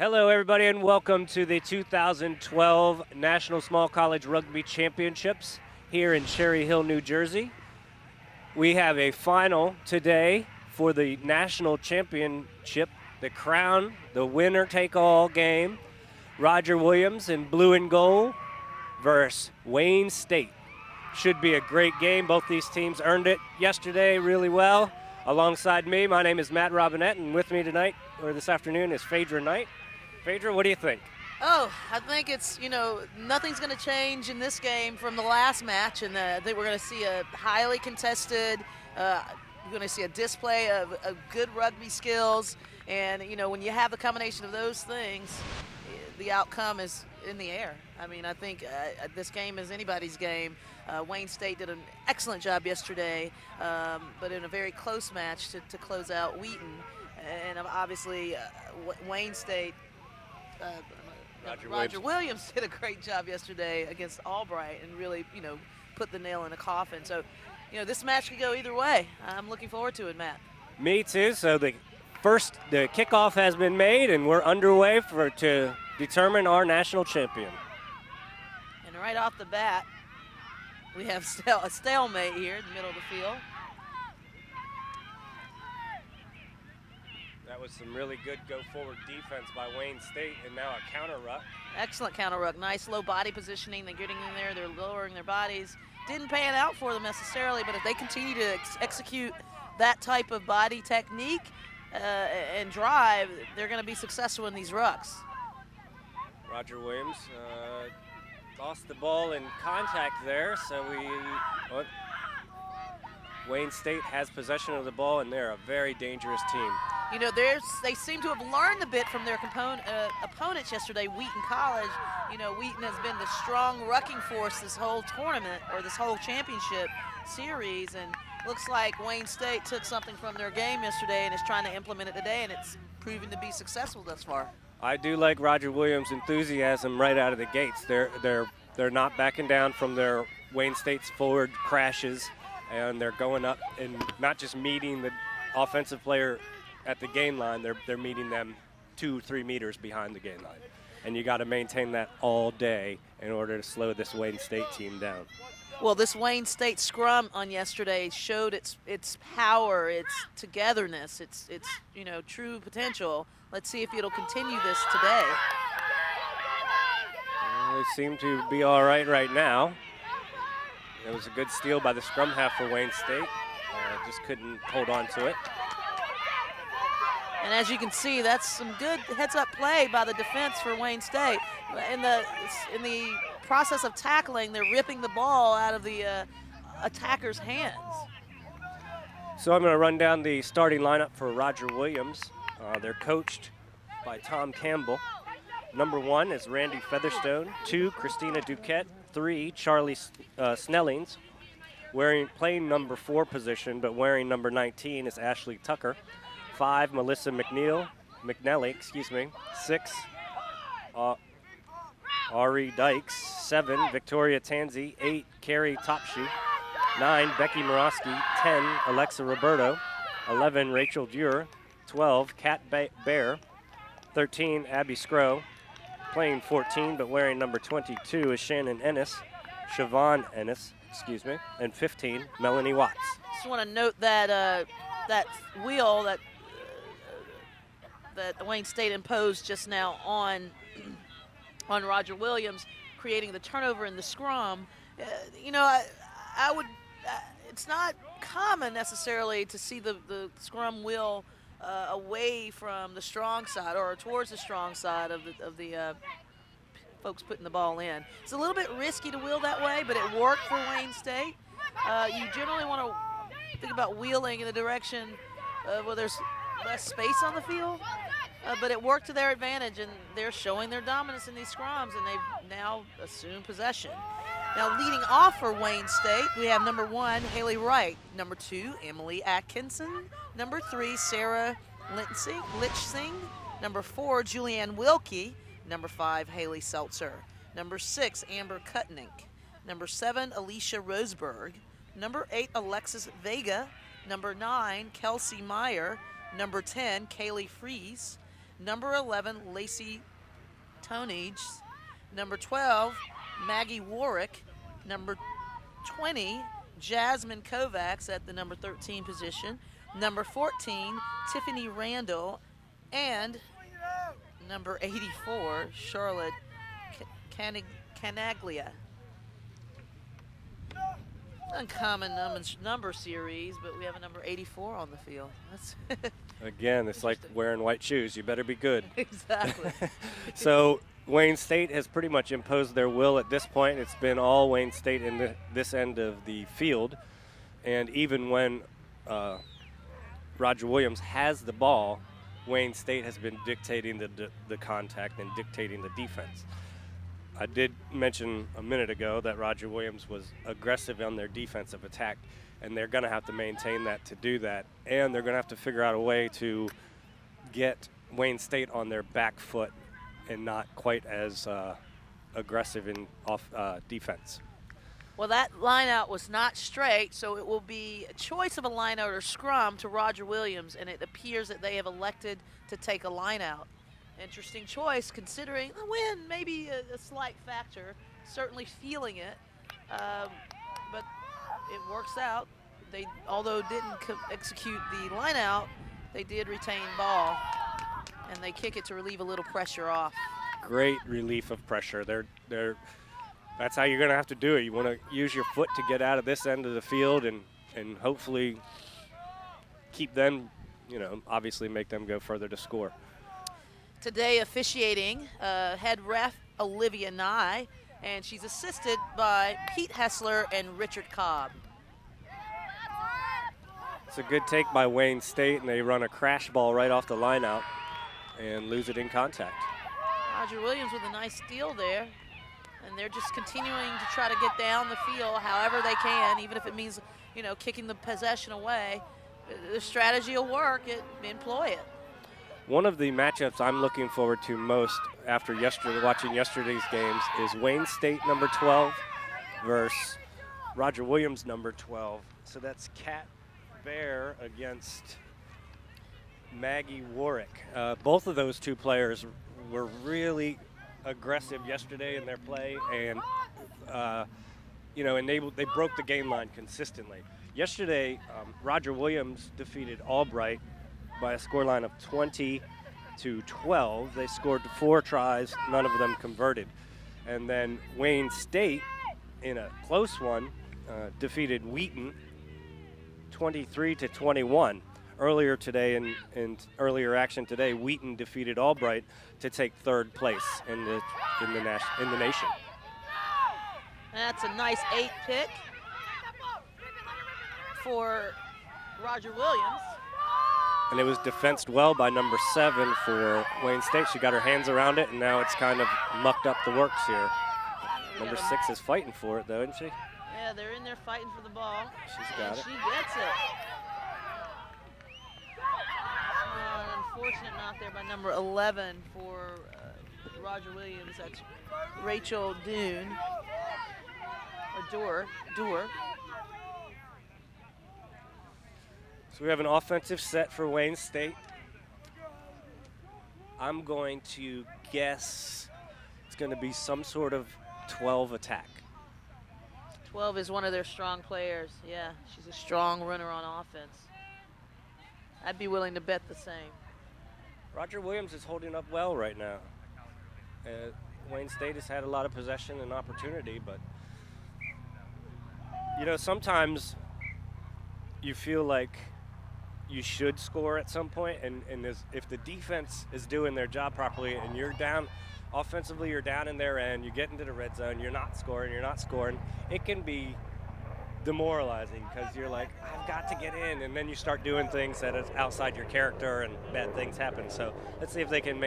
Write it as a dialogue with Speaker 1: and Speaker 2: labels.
Speaker 1: Hello, everybody, and welcome to the 2012 National Small College Rugby Championships here in Cherry Hill, New Jersey. We have a final today for the national championship, the crown, the winner-take-all game. Roger Williams in blue and gold versus Wayne State. Should be a great game. Both these teams earned it yesterday really well. Alongside me, my name is Matt Robinette, and with me tonight, or this afternoon, is Phaedra Knight. Phaedra, what do you think?
Speaker 2: Oh, I think it's, nothing's going to change in this game from the last match, and I think we're going to see a highly contested, we're going to see a display of good rugby skills, and, when you have the combination of those things, the outcome is in the air. I mean, I think this game is anybody's game. Wayne State did an excellent job yesterday, but in a very close match to close out Wheaton, and obviously Wayne State, Roger Williams did a great job yesterday against Albright and really, put the nail in the coffin. So, this match could go either way. I'm looking forward to it, Matt.
Speaker 1: Me too. So the kickoff has been made, and we're underway to determine our national champion.
Speaker 2: And right off the bat, we have a stalemate here in the middle of the field.
Speaker 1: That was some really good go-forward defense by Wayne State, and now a counter ruck.
Speaker 2: Excellent counter ruck. Nice low body positioning. They're getting in there. They're lowering their bodies. Didn't pan out for them necessarily, but if they continue to execute that type of body technique and drive, they're going to be successful in these rucks.
Speaker 1: Roger Williams lost the ball in contact there, so Wayne State has possession of the ball, and they're a very dangerous team.
Speaker 2: They seem to have learned a bit from their opponents yesterday, Wheaton College. Wheaton has been the strong rucking force this whole tournament, or this whole championship series, and looks like Wayne State took something from their game yesterday and is trying to implement it today, and it's proven to be successful thus far.
Speaker 1: I do like Roger Williams' enthusiasm right out of the gates. They're not backing down from their Wayne State's forward crashes, and they're going up and not just meeting the offensive player at the gain line, they're meeting them 2-3 meters behind the gain line. And you got to maintain that all day in order to slow this Wayne State team down.
Speaker 2: Well, this Wayne State scrum on yesterday showed its power, its togetherness, its true potential. Let's see if it'll continue this today.
Speaker 1: They seem to be all right now. It was a good steal by the scrum half for Wayne State. Just couldn't hold on to it.
Speaker 2: And as you can see, that's some good heads-up play by the defense for Wayne State. In the process of tackling, they're ripping the ball out of the attacker's hands.
Speaker 1: So I'm going to run down the starting lineup for Roger Williams. They're coached by Tom Campbell. Number 1 is Randy Featherstone. 2, Christina Duquette. 3, Charlie Snellings. Playing number 4 position, but wearing number 19 is Ashley Tucker. 5, Melissa McNelly. 6, Ari Dykes. 7, Victoria Tanzi. 8, Carrie Topshoe. 9, Becky Morosky. 10, Alexa Roberto. 11, Rachel Dure. 12, Kat Bear. 13, Abby Scrow. Playing 14, but wearing number 22 is Shannon Ennis. Siobhan Ennis, and 15, Melanie Watts.
Speaker 2: Just want to note that that wheel that Wayne State imposed just now on Roger Williams, creating the turnover in the scrum. I would. It's not common necessarily to see the scrum wheel away from the strong side or towards the strong side of the folks putting the ball in. It's a little bit risky to wheel that way, but it worked for Wayne State. You generally want to think about wheeling in the direction where there's less space on the field, but it worked to their advantage, and they're showing their dominance in these scrums, and they've now assumed possession. Now, leading off for Wayne State, we have number 1, Haley Wright. Number 2, Emily Atkinson. Number 3, Sarah Litchsing. Number 4, Julianne Wilkie. Number 5, Haley Seltzer. Number 6, Amber Kutnick. Number 7, Alicia Roseberg. Number 8, Alexis Vega. Number 9, Kelsey Meyer. Number 10, Kaylee Fries. Number 11, Lacey Tonage. Number 12, Maggie Warwick. Number 20, Jasmine Kovacs at the number 13 position. Number 14, Tiffany Randall. And number 84, Charlotte Canaglia. Uncommon number series, but we have a number 84 on the field. That's
Speaker 1: Again, it's like wearing white shoes. You better be good.
Speaker 2: Exactly.
Speaker 1: So Wayne State has pretty much imposed their will at this point. It's been all Wayne State in this end of the field. And even when Roger Williams has the ball, Wayne State has been dictating the contact and dictating the defense. I did mention a minute ago that Roger Williams was aggressive on their defensive attack, and they're going to have to maintain that to do that. And they're going to have to figure out a way to get Wayne State on their back foot and not quite as aggressive in defense.
Speaker 2: Well, that line out was not straight, so it will be a choice of a line out or scrum to Roger Williams, and it appears that they have elected to take a line out. Interesting choice, considering the win may be a slight factor, certainly feeling it, but it works out. They, although didn't execute the line out, they did retain ball, and they kick it to relieve a little pressure off.
Speaker 1: Great relief of pressure. That's how you're going to have to do it. You want to use your foot to get out of this end of the field and hopefully keep them, obviously make them go further to score.
Speaker 2: Today officiating, head ref Olivia Nye, and she's assisted by Pete Hessler and Richard Cobb.
Speaker 1: It's a good take by Wayne State, and they run a crash ball right off the line out and lose it in contact.
Speaker 2: Roger Williams with a nice steal there, and they're just continuing to try to get down the field however they can, even if it means, kicking the possession away. The strategy will work, employ it.
Speaker 1: One of the matchups I'm looking forward to most after watching yesterday's games is Wayne State number 12 versus Roger Williams number 12. So that's Kat Bear against Maggie Warwick. Both of those two players were really aggressive yesterday in their play, and and they broke the game line consistently. Yesterday, Roger Williams defeated Albright by a scoreline of 20-12. They scored 4 tries, none of them converted. And then Wayne State, in a close one, defeated Wheaton 23-21. Earlier today, in earlier action today, Wheaton defeated Albright to take 3rd place in the nation.
Speaker 2: That's a nice 8 pick for Roger Williams.
Speaker 1: And it was defensed well by number 7 for Wayne State. She got her hands around it, and now it's kind of mucked up the works here. Number 6 is fighting for it, though, isn't she?
Speaker 2: Yeah, they're in there fighting for the ball.
Speaker 1: She's got it.
Speaker 2: She gets it. Unfortunate knock there by number 11 for Roger Williams. That's Rachel Doon. Or Doer.
Speaker 1: So we have an offensive set for Wayne State. I'm going to guess it's going to be some sort of 12 attack.
Speaker 2: 12 is one of their strong players. Yeah, she's a strong runner on offense. I'd be willing to bet the same.
Speaker 1: Roger Williams is holding up well right now. Wayne State has had a lot of possession and opportunity, but sometimes you feel like you should score at some point, and if the defense is doing their job properly and you're down offensively, you're down in their end, you get into the red zone, you're not scoring, it can be demoralizing because you're like, I've got to get in, and then you start doing things that is outside your character and bad things happen. So let's see if they can make